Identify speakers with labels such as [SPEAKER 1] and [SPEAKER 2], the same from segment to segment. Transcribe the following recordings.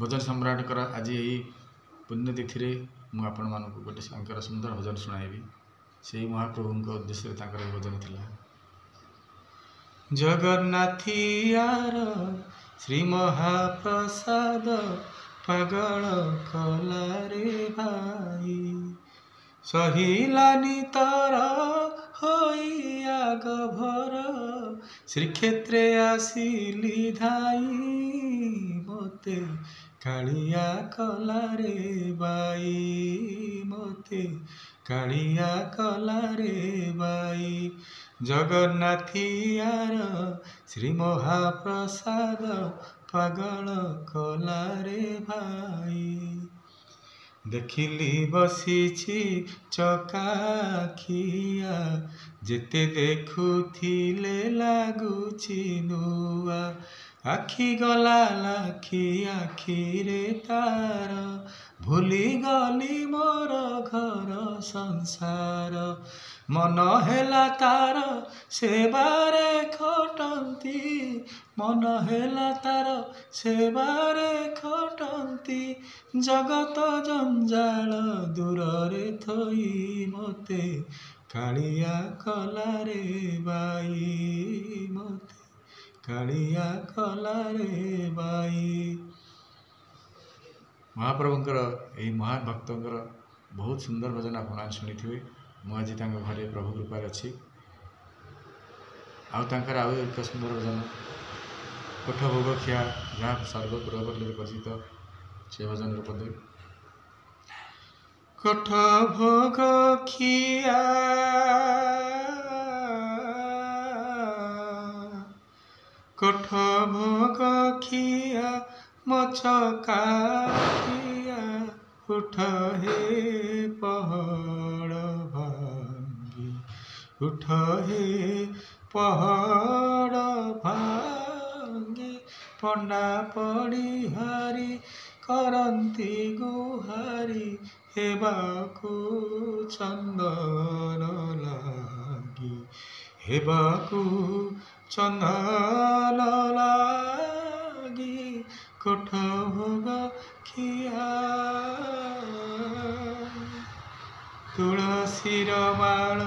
[SPEAKER 1] भजन सम्राट आज यही पुण्यतिथि मु आपण मानक गोटे सुंदर भजन शुणाइबी से महाप्रभु उद्देश्य भजन थिला। जगन्नाथियार श्री महाप्रसाद पागल कलारे भाई सहिलानी तार होइया गभर श्रीक्षेत्रे आसिली धाई मते कालिया कलारे बाई मते कालिया कलारे बाई जगन्नाथियार श्री महाप्रसाद पागल कलारे भाई देखिली बसीछि चकाखिया जेते देखुथिले लागुछि नुआ आखि गला लाखि आखिरे तार भूली गली मोर घर संसार मन हेला तार सेबारे खटंती मन हेला तार सेबारे खटंती जगत जंजाल दूरे थई मते कालिया कलारे बाई मते कालिया कलारे बाई। महाप्रभुंकर यही महान भक्तंकर बहुत सुंदर भजन आप शुणी थे। मुझे घरे प्रभु कृपार अच्छी आउ एक सुंदर भजन कोठ भोग खिया जहाँ सर्वपुरपल्ली परिचित से भजन पदे कोठ भोग खिया कोठ भोग खिया मचका खिया उठ हे पहाड़ भांगी उठ हे पहाड़ भांगी पंडा पड़ी हारी करंती गुहारी हेबाकु चंदन लागी हेबाकु चंदन लागी कोठ भोग खिया तुलसीर माळ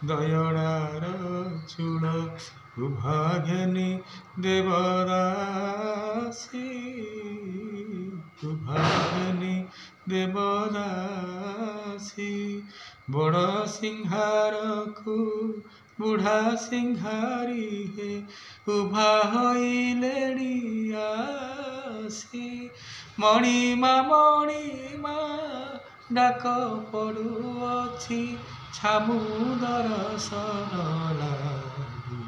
[SPEAKER 1] दयणार चूड़ उभाघेनी देवदासी उभाघेनी देवदासी बड़ सिंहार को बुढ़ा सिंहारी हे उभा होइलेड़ी आसी मणिमा डाक पड़ुअछि छामु दर्शन लागि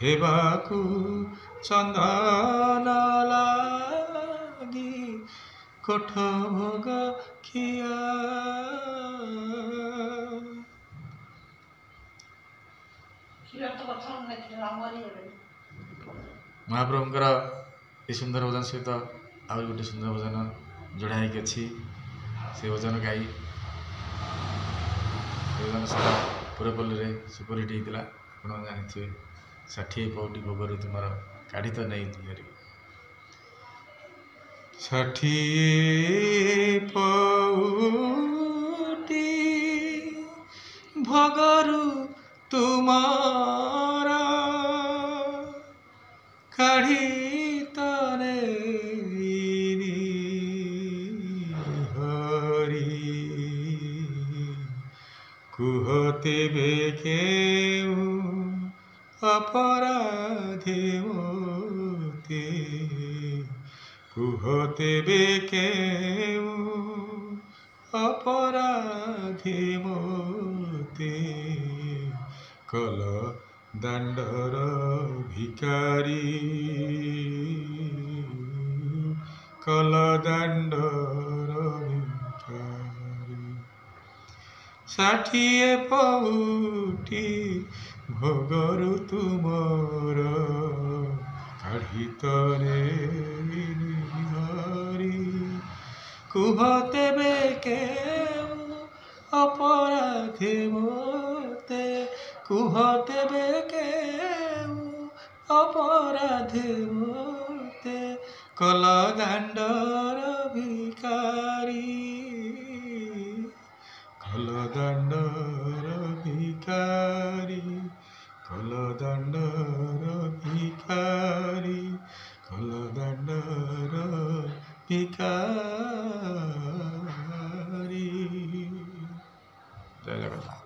[SPEAKER 1] हेबाकु चंदन लागि कोठ भोग खिया। महाप्रभुंकर ये सुंदर भजन सहित आउ गोटे सुंदर भजन जोड़ा होगी अच्छी से भजन गाई भजन सारा पुरपल्ली सुपरहिट होता आप जानते 60 पौटी भोगर तुम काढ़ी तो नहीं 60 पौटी भोगरु तुमारा काढ़ी तरे हरि कुहते बेके अपराधे मोते कुहते बेके अपराधे मोते कल दांडर भिकारी कल दांडर भिकारी 60 पौटी भोगरु तुमर काढ़ी तरे हरि कुहते बेके अपराधे मोते कुहते बेके अपराधे मोते କଲ ଦାଣ୍ଡର ଭିକାରୀ, କଲ ଦାଣ୍ଡର ଭିକାରୀ, କଲ ଦାଣ୍ଡର ଭିକାରୀ, କଲ ଦାଣ୍ଡର ଭିକାରୀ। ଜୟ ଜଗନ୍ନାଥ।